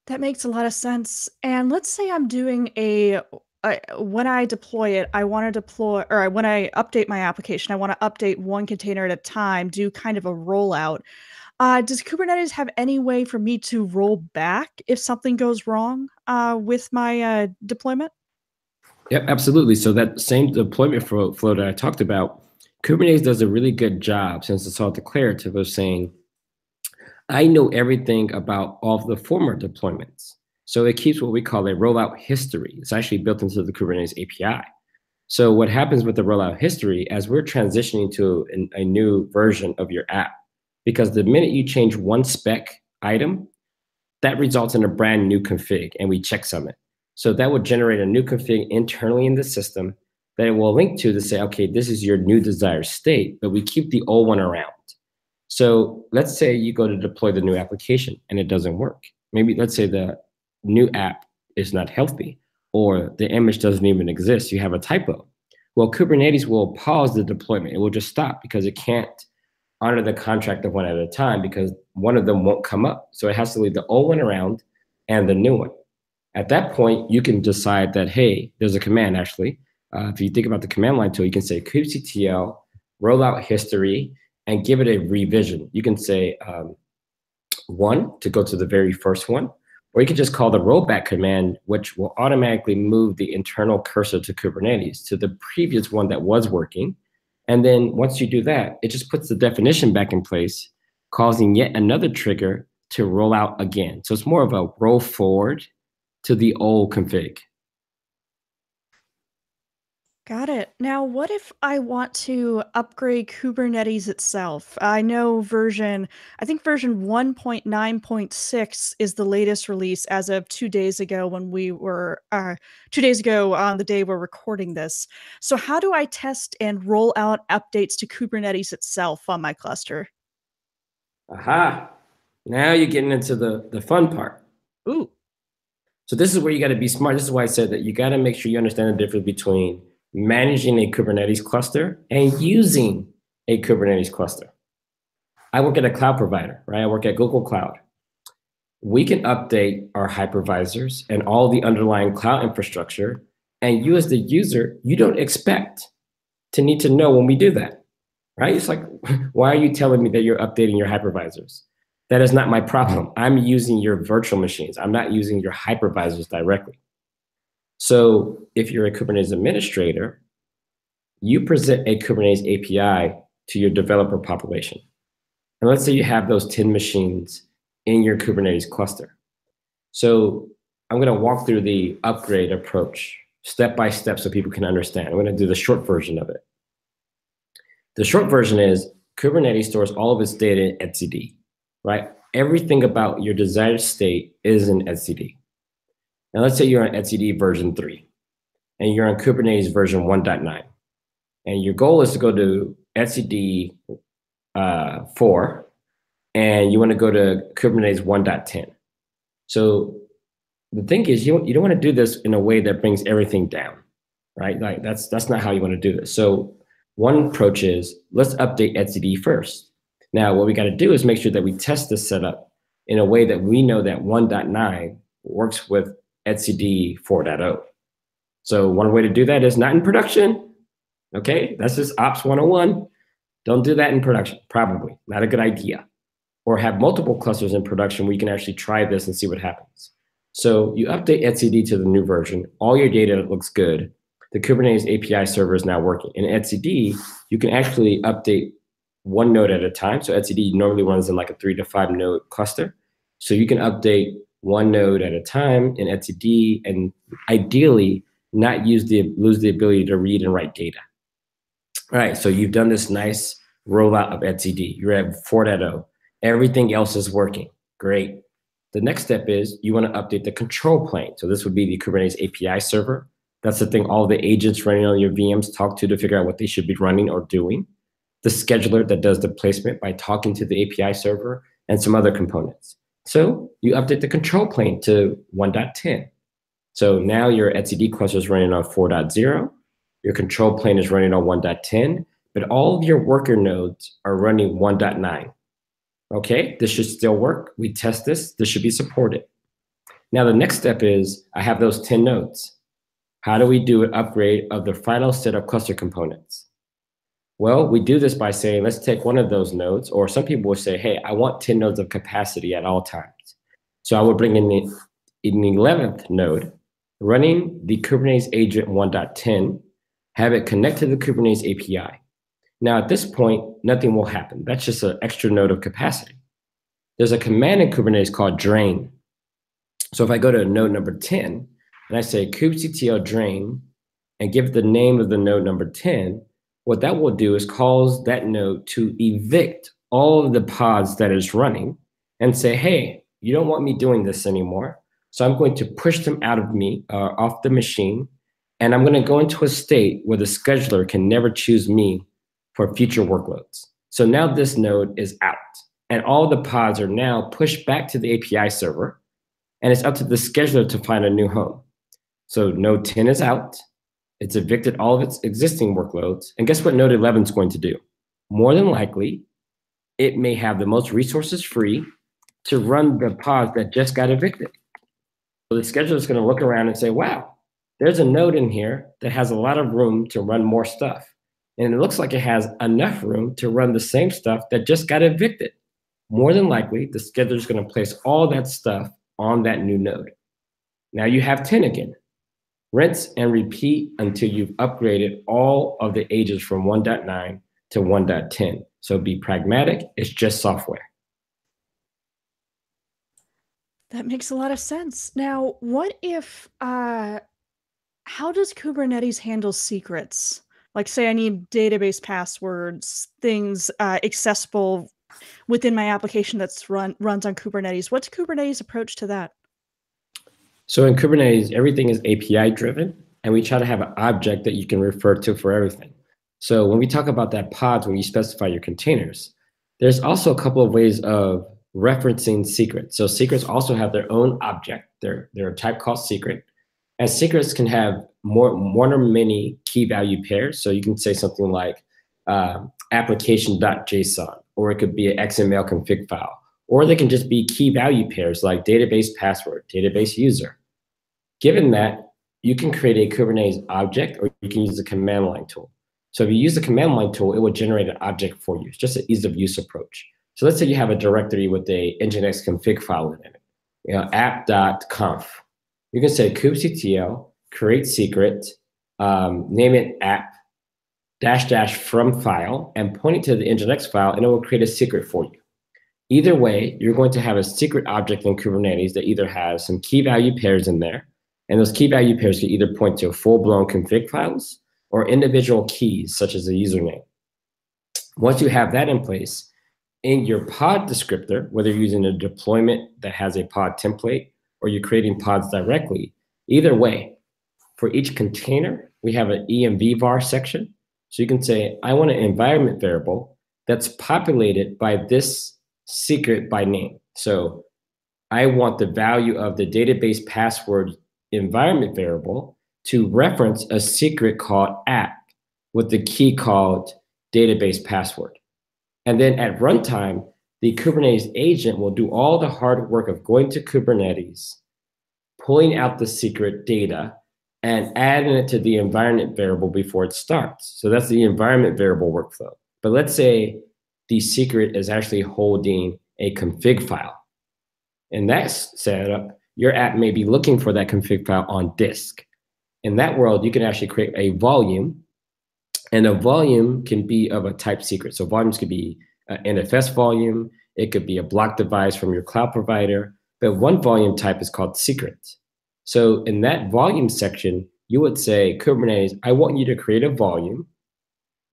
That makes a lot of sense. And let's say I'm doing when I deploy it, I want to deploy, or when I update my application, I want to update one container at a time, do kind of a rollout. Does Kubernetes have any way for me to roll back if something goes wrong with my deployment? Yep, absolutely. So that same deployment flow that I talked about, Kubernetes does a really good job, since it's all declarative, of saying, I know everything about all of the former deployments. So it keeps what we call a rollout history. It's actually built into the Kubernetes API. So what happens with the rollout history, as we're transitioning to a new version of your app, because the minute you change one spec item, that results in a brand new config, and we checksum it. So that will generate a new config internally in the system that it will link to say, okay, this is your new desired state, but we keep the old one around. So let's say you go to deploy the new application and it doesn't work. Maybe let's say the new app is not healthy, or the image doesn't even exist. You have a typo. Well, Kubernetes will pause the deployment. It will just stop because it can't honor the contract of 1 at a time, because one of them won't come up. So it has to leave the old one around and the new one. At that point, you can decide that, hey, there's a command actually. If you think about the command line tool, you can say kubectl rollout history and give it a revision. You can say 1 to go to the very first one, or you can just call the rollback command, which will automatically move the internal cursor to Kubernetes to the previous one that was working. And then once you do that, it just puts the definition back in place, causing yet another trigger to roll out again. So it's more of a roll forward to the old config. Got it. Now, what if I want to upgrade Kubernetes itself? I know I think version 1.9.6 is the latest release as of 2 days ago when 2 days ago on the day we're recording this. So how do I test and roll out updates to Kubernetes itself on my cluster? Aha, now you're getting into the fun part. Ooh. So this is where you got to be smart. This is why I said that you got to make sure you understand the difference between managing a Kubernetes cluster and using a Kubernetes cluster. I work at a cloud provider, right? I work at Google Cloud. We can update our hypervisors and all the underlying cloud infrastructure, and you as the user, you don't expect to need to know when we do that, right? It's like, why are you telling me that you're updating your hypervisors? That is not my problem. I'm using your virtual machines. I'm not using your hypervisors directly. So if you're a Kubernetes administrator, you present a Kubernetes API to your developer population. And let's say you have those 10 machines in your Kubernetes cluster. So I'm going to walk through the upgrade approach step by step so people can understand. I'm going to do the short version of it. The short version is Kubernetes stores all of its data in etcd, right? Everything about your desired state is in etcd. Now, let's say you're on etcd version 3, and you're on Kubernetes version 1.9, and your goal is to go to etcd 4 and you want to go to Kubernetes 1.10. So the thing is, you don't want to do this in a way that brings everything down, right? Like that's not how you want to do this. So one approach is, let's update etcd first. Now, what we got to do is make sure that we test this setup in a way that we know that 1.9 works with etcd 4.0. So one way to do that is not in production. Okay, that's just Ops 101. Don't do that in production, probably. Not a good idea. Or have multiple clusters in production where you can actually try this and see what happens. So you update etcd to the new version. All your data looks good. The Kubernetes API server is now working. In etcd, you can actually update one node at a time. So etcd normally runs in like a 3 to 5 node cluster. So you can update one node at a time in etcd, and ideally not lose the ability to read and write data. All right, so you've done this nice rollout of etcd. You're at 4.0. Everything else is working. Great. The next step is you want to update the control plane. So this would be the Kubernetes API server. That's the thing all the agents running on your VMs talk to figure out what they should be running or doing. The scheduler that does the placement by talking to the API server, and some other components. So you update the control plane to 1.10. So now your etcd cluster is running on 4.0. Your control plane is running on 1.10, but all of your worker nodes are running 1.9. Okay, this should still work. We test this. This should be supported. Now, the next step is I have those 10 nodes. How do we do an upgrade of the final set of cluster components? Well, we do this by saying, let's take one of those nodes, or some people will say, hey, I want 10 nodes of capacity at all times. So I would bring in the 11th node, running the Kubernetes agent 1.10, have it connect to the Kubernetes API. Now, at this point, nothing will happen. That's just an extra node of capacity. There's a command in Kubernetes called drain. So if I go to node number 10, and I say kubectl drain, and give the name of the node number 10, what that will do is cause that node to evict all of the pods that is running and say, hey, you don't want me doing this anymore. So I'm going to push them out of off the machine, and I'm going to go into a state where the scheduler can never choose me for future workloads. So now this node is out, and all the pods are now pushed back to the API server, and it's up to the scheduler to find a new home. So node 10 is out. It's evicted all of its existing workloads. And guess what node 11 is going to do? More than likely, it may have the most resources free to run the pods that just got evicted. So the scheduler is going to look around and say, wow, there's a node in here that has a lot of room to run more stuff. And it looks like it has enough room to run the same stuff that just got evicted. More than likely, the scheduler is going to place all that stuff on that new node. Now you have 10 again. Rinse and repeat until you've upgraded all of the agents from 1.9 to 1.10. So be pragmatic, it's just software. That makes a lot of sense. Now, what if, how does Kubernetes handle secrets? Like, say I need database passwords, things accessible within my application that's runs on Kubernetes. What's Kubernetes' approach to that? So in Kubernetes, everything is API driven, and we try to have an object that you can refer to for everything. So when we talk about that pods, when you specify your containers, there's also a couple of ways of referencing secrets. So secrets also have their own object. They're a type called secret. And secrets can have one or many key value pairs. So you can say something like application.json, or it could be an XML config file. Or they can just be key value pairs like database password, database user. Given that, you can create a Kubernetes object, or you can use the command line tool. So if you use the command line tool, it will generate an object for you. It's just an ease of use approach. So let's say you have a directory with a nginx config file in it, app.conf. You can say kubectl, create secret, name it app, -- from file, and point it to the nginx file, and it will create a secret for you. Either way, you're going to have a secret object in Kubernetes that either has some key value pairs in there, and those key value pairs can either point to full-blown config files or individual keys, such as a username. Once you have that in place, in your pod descriptor, whether you're using a deployment that has a pod template or you're creating pods directly, either way, for each container, we have an env var section. So you can say, I want an environment variable that's populated by this secret by name. So I want the value of the database password environment variable to reference a secret called app with the key called database password. And then at runtime, the Kubernetes agent will do all the hard work of going to Kubernetes, pulling out the secret data, and adding it to the environment variable before it starts. So that's the environment variable workflow. But let's say the secret is actually holding a config file. In that setup, your app may be looking for that config file on disk. In that world, you can actually create a volume, and a volume can be of a type secret. So volumes could be an NFS volume, it could be a block device from your cloud provider, but one volume type is called secret. So in that volume section, you would say, Kubernetes, I want you to create a volume,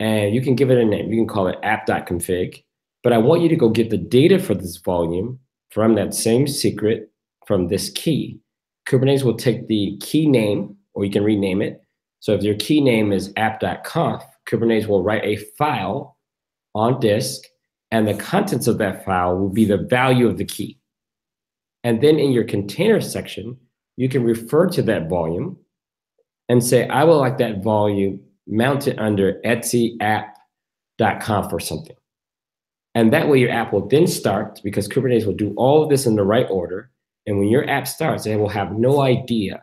and you can give it a name. You can call it app.config, but I want you to go get the data for this volume from that same secret from this key. Kubernetes will take the key name, or you can rename it. So if your key name is app.conf, Kubernetes will write a file on disk, and the contents of that file will be the value of the key. And then in your container section, you can refer to that volume and say, I would like that volume mounted under Etsy app.conf or something. And that way your app will then start, because Kubernetes will do all of this in the right order. And when your app starts, it will have no idea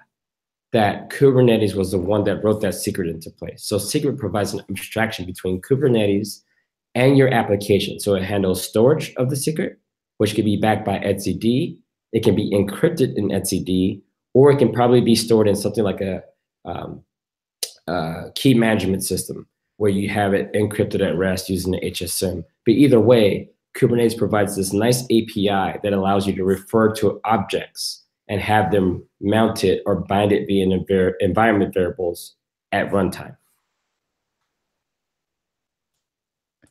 that Kubernetes was the one that wrote that secret into place. So secret provides an abstraction between Kubernetes and your application. So it handles storage of the secret, which can be backed by etcd. It can be encrypted in etcd, or it can probably be stored in something like a key management system where you have it encrypted at rest using the HSM. But either way, Kubernetes provides this nice API that allows you to refer to objects and have them mounted or bind it via environment variables at runtime.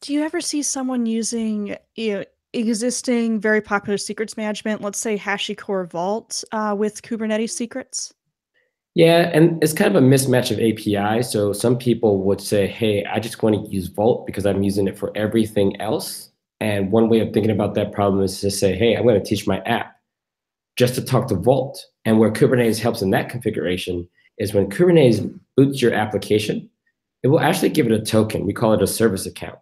Do you ever see someone using existing very popular secrets management, let's say HashiCorp Vault, with Kubernetes secrets? Yeah, and it's kind of a mismatch of APIs. So some people would say, hey, I just want to use Vault because I'm using it for everything else. And one way of thinking about that problem is to say, hey, I'm going to teach my app just to talk to Vault. And where Kubernetes helps in that configuration is when Kubernetes boots your application, it will actually give it a token. We call it a service account.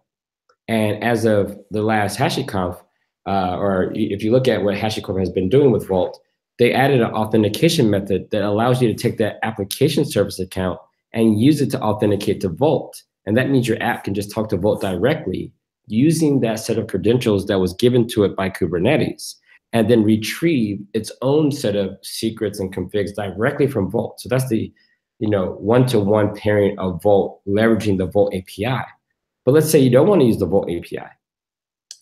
And as of the last HashiConf, or if you look at what HashiCorp has been doing with Vault, they added an authentication method that allows you to take that application service account and use it to authenticate to Vault. And that means your app can just talk to Vault directly using that set of credentials that was given to it by Kubernetes, and then retrieve its own set of secrets and configs directly from Vault. So that's the one-to-one pairing of Vault leveraging the Vault API. But let's say you don't want to use the Vault API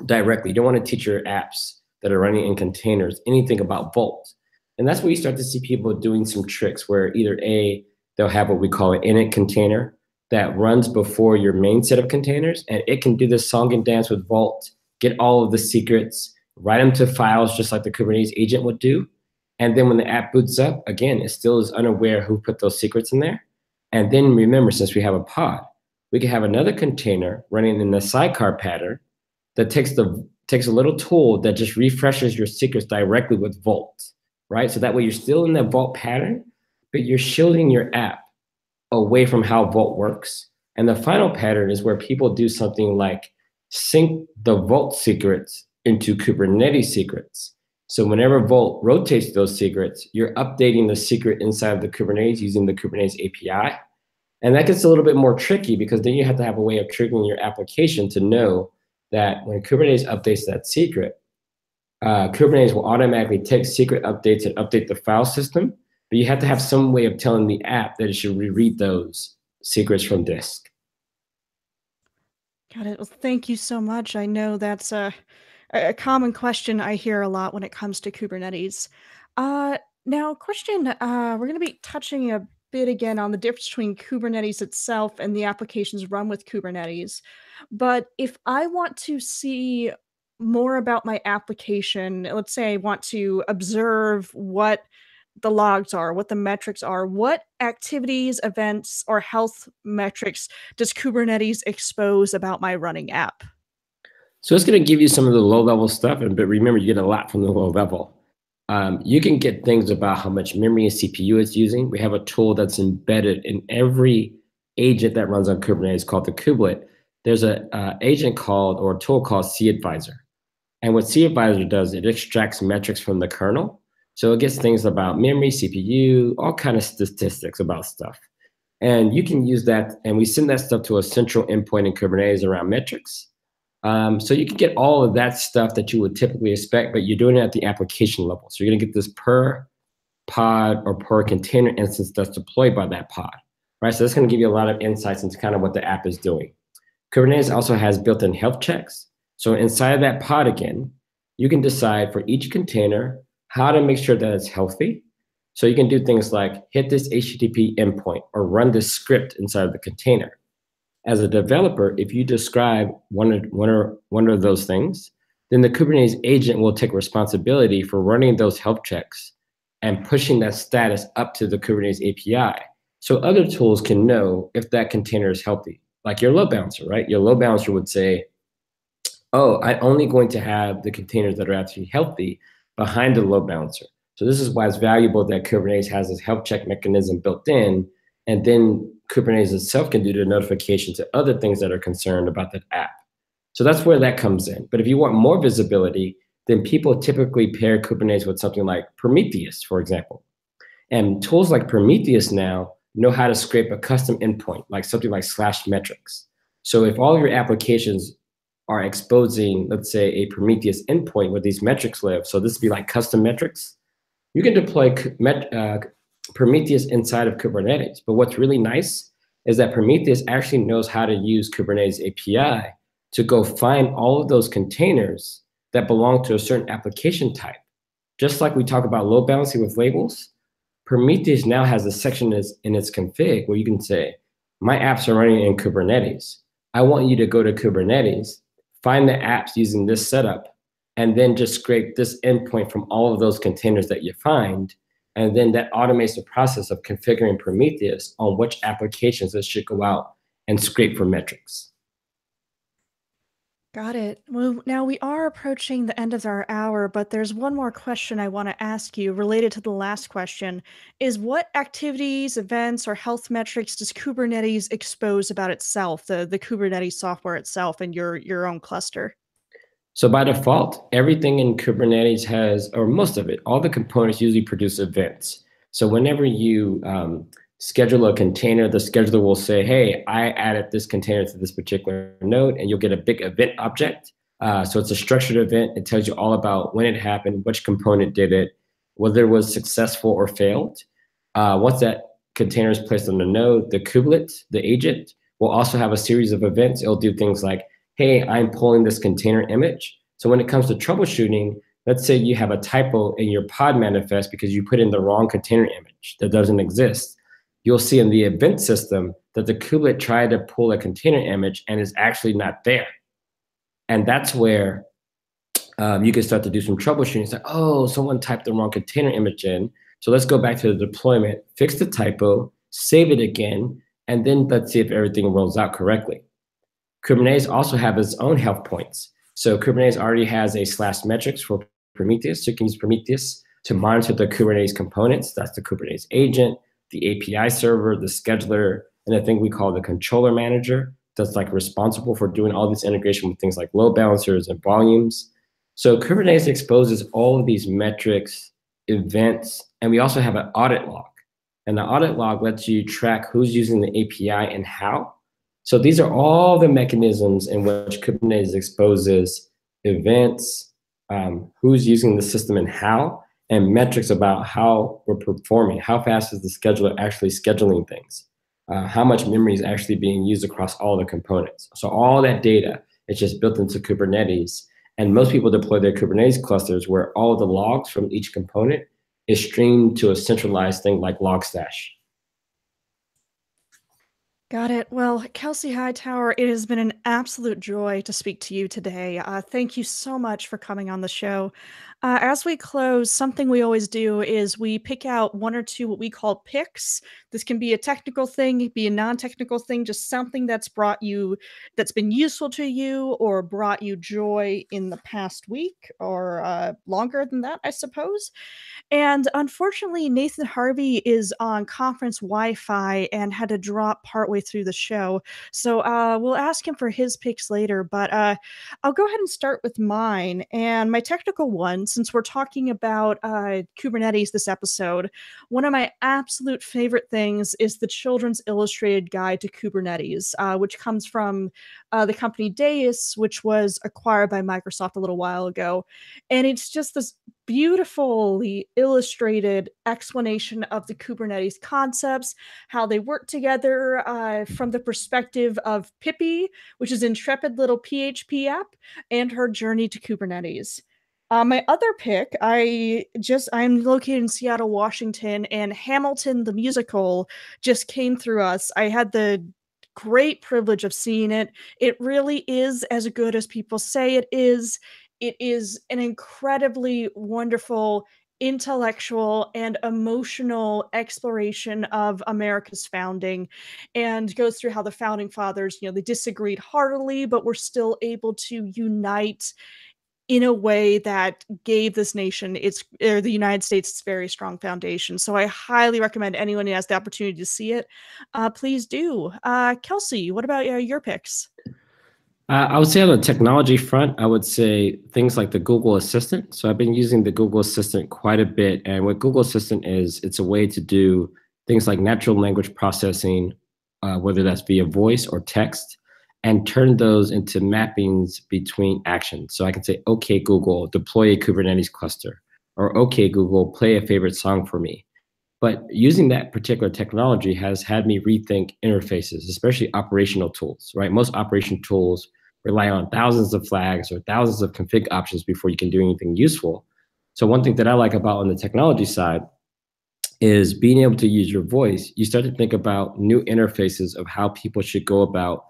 directly. You don't want to teach your apps that are running in containers anything about Vault. And that's where you start to see people doing some tricks where either they'll have what we call an init container that runs before your main set of containers, and it can do this song and dance with Vault, get all of the secrets, write them to files just like the Kubernetes agent would do. And then when the app boots up, again, it still is unaware who put those secrets in there. And then remember, since we have a pod, we can have another container running in the sidecar pattern that takes a little tool that just refreshes your secrets directly with Vault, right? So that way you're still in that Vault pattern, but you're shielding your app away from how Vault works. And the final pattern is where people do something like sync the Vault secrets into Kubernetes secrets. So whenever Vault rotates those secrets, you're updating the secret inside of the Kubernetes using the Kubernetes API. And that gets a little bit more tricky because then you have to have a way of triggering your application to know that when Kubernetes updates that secret, Kubernetes will automatically take secret updates and update the file system, but you have to have some way of telling the app that it should reread those secrets from disk. Got it. Well, thank you so much. I know that's a common question I hear a lot when it comes to Kubernetes. Now, question, we're going to be touching a bit again on the difference between Kubernetes itself and the applications run with Kubernetes. But if I want to see more about my application, let's say I want to observe what the logs are, what the metrics are, what activities, events, or health metrics does Kubernetes expose about my running app? So it's going to give you some of the low-level stuff, but remember, you get a lot from the low level. You can get things about how much memory and CPU it's using. We have a tool that's embedded in every agent that runs on Kubernetes called the kubelet. There's an agent called, or a tool called cAdvisor. And what cAdvisor does, it extracts metrics from the kernel. So it gets things about memory, CPU, all kind of statistics about stuff. And you can use that, and we send that stuff to a central endpoint in Kubernetes around metrics. So you can get all of that stuff that you would typically expect, but you're doing it at the application level. So you're going to get this per pod or per container instance that's deployed by that pod, right? So that's going to give you a lot of insights into kind of what the app is doing. Kubernetes also has built-in health checks. So inside of that pod again, you can decide for each container how to make sure that it's healthy. So you can do things like hit this HTTP endpoint or run this script inside of the container. As a developer, if you describe one of those things, then the Kubernetes agent will take responsibility for running those health checks and pushing that status up to the Kubernetes API. So other tools can know if that container is healthy, like your load balancer, right? Your load balancer would say, oh, I'm only going to have the containers that are actually healthy behind the load balancer. So this is why it's valuable that Kubernetes has this health check mechanism built in, and then Kubernetes itself can do the notification to other things that are concerned about that app. So that's where that comes in. But if you want more visibility, then people typically pair Kubernetes with something like Prometheus, for example. And tools like Prometheus now know how to scrape a custom endpoint, like something like /metrics. So if all your applications are exposing, let's say, a Prometheus endpoint where these metrics live, so this would be like custom metrics, you can deploy Prometheus inside of Kubernetes. But what's really nice is that Prometheus actually knows how to use Kubernetes API to go find all of those containers that belong to a certain application type. Just like we talk about load balancing with labels, Prometheus now has a section in its config where you can say, my apps are running in Kubernetes. I want you to go to Kubernetes, find the apps using this setup, and then just scrape this endpoint from all of those containers that you find. And then that automates the process of configuring Prometheus on which applications it should go out and scrape for metrics. Got it. Well, now we are approaching the end of our hour, but there's one more question I want to ask you related to the last question, is what activities, events, or health metrics does Kubernetes expose about itself, the Kubernetes software itself and your own cluster? So by default, everything in Kubernetes has, or most of it, all the components usually produce events. So whenever you schedule a container, the scheduler will say, hey, I added this container to this particular node, and you'll get a big event object. So it's a structured event. It tells you all about when it happened, which component did it, whether it was successful or failed. Once that container is placed on the node, the kubelet, the agent, will also have a series of events. It'll do things like, hey, I'm pulling this container image. So when it comes to troubleshooting, let's say you have a typo in your pod manifest because you put in the wrong container image that doesn't exist. You'll see in the event system that the kubelet tried to pull a container image and is actually not there. And that's where you can start to do some troubleshooting. It's like, oh, someone typed the wrong container image in. So let's go back to the deployment, fix the typo, save it again, and then let's see if everything rolls out correctly. Kubernetes also have its own health points. So Kubernetes already has a /metrics for Prometheus. So you can use Prometheus to monitor the Kubernetes components. That's the Kubernetes agent, the API server, the scheduler, and the thing we call the controller manager that's like responsible for doing all this integration with things like load balancers and volumes. So Kubernetes exposes all of these metrics, events, and we also have an audit log. And the audit log lets you track who's using the API and how. So these are all the mechanisms in which Kubernetes exposes events, who's using the system and how, and metrics about how we're performing. How fast is the scheduler actually scheduling things? How much memory is actually being used across all the components? So all that data is just built into Kubernetes. And most people deploy their Kubernetes clusters where all the logs from each component is streamed to a centralized thing like Logstash. Got it. Well, Kelsey Hightower, it has been an absolute joy to speak to you today. Thank you so much for coming on the show. As we close, something we always do is we pick out one or two what we call picks. This can be a technical thing, it can be a non-technical thing, just something that's been useful to you or brought you joy in the past week or longer than that, I suppose. And unfortunately, Nathan Harvey is on conference Wi-Fi and had to drop partway through the show. So we'll ask him for his picks later, but I'll go ahead and start with mine. And my technical one, since we're talking about Kubernetes this episode, one of my absolute favorite things is the Children's Illustrated Guide to Kubernetes, which comes from the company Deis, which was acquired by Microsoft a little while ago. And it's just this beautifully illustrated explanation of the Kubernetes concepts, how they work together from the perspective of Pippi, which is intrepid little PHP app, and her journey to Kubernetes. My other pick, I'm located in Seattle, Washington, and Hamilton the musical just came through us. I had the great privilege of seeing it. It really is as good as people say it is. It is an incredibly wonderful intellectual and emotional exploration of America's founding, and goes through how the founding fathers, they disagreed heartily, but were still able to unite in a way that gave this nation the United States its very strong foundation. So I highly recommend anyone who has the opportunity to see it, please do. Kelsey, what about your picks? I would say on the technology front, I would say things like the Google Assistant. So I've been using the Google Assistant quite a bit. And what Google Assistant is, it's a way to do things like natural language processing, whether that's via voice or text, and turn those into mappings between actions. So I can say, okay, Google, deploy a Kubernetes cluster, or okay, Google, play a favorite song for me. But using that particular technology has had me rethink interfaces, especially operational tools, right? Most operation tools rely on thousands of flags or thousands of config options before you can do anything useful. So one thing that I like about on the technology side is being able to use your voice. You start to think about new interfaces of how people should go about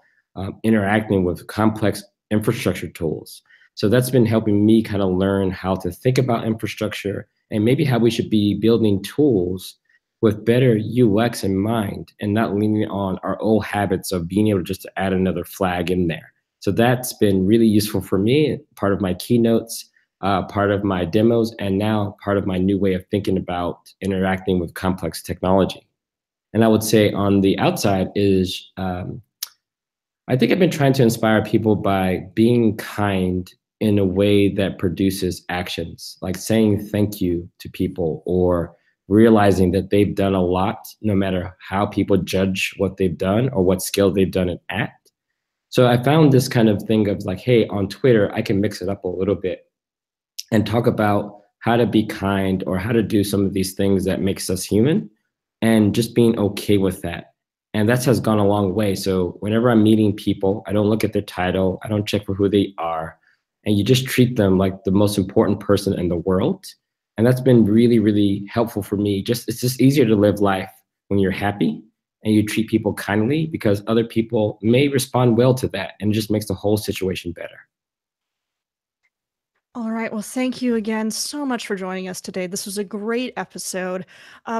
interacting with complex infrastructure tools. So that's been helping me kind of learn how to think about infrastructure and maybe how we should be building tools with better UX in mind and not leaning on our old habits of being able just to add another flag in there. So that's been really useful for me, part of my keynotes, part of my demos, and now part of my new way of thinking about interacting with complex technology. And I would say on the outside is, I think I've been trying to inspire people by being kind in a way that produces actions, like saying thank you to people or realizing that they've done a lot, no matter how people judge what they've done or what skill they've done it at. So I found this kind of thing of like, hey, on Twitter, I can mix it up a little bit and talk about how to be kind or how to do some of these things that makes us human and just being okay with that. And that has gone a long way. So whenever I'm meeting people, I don't look at their title. I don't check for who they are. And you just treat them like the most important person in the world. And that's been really, really helpful for me. It's just easier to live life when you're happy and you treat people kindly because other people may respond well to that, and it just makes the whole situation better. All right. Well, thank you again so much for joining us today. This was a great episode.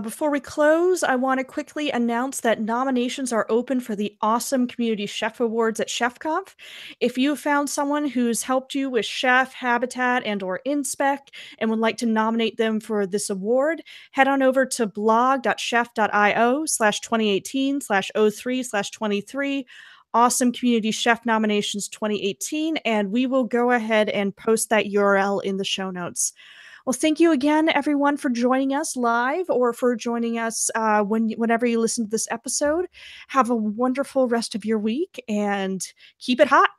Before we close, I want to quickly announce that nominations are open for the Awesome Community Chef Awards at ChefConf. If you found someone who's helped you with Chef, Habitat, and/or Inspec and would like to nominate them for this award, head on over to blog.chef.io/2018/03/23. Awesome Community Chef Nominations 2018, and we will go ahead and post that URL in the show notes. Well, thank you again, everyone, for joining us live or for joining us whenever you listen to this episode. Have a wonderful rest of your week and keep it hot.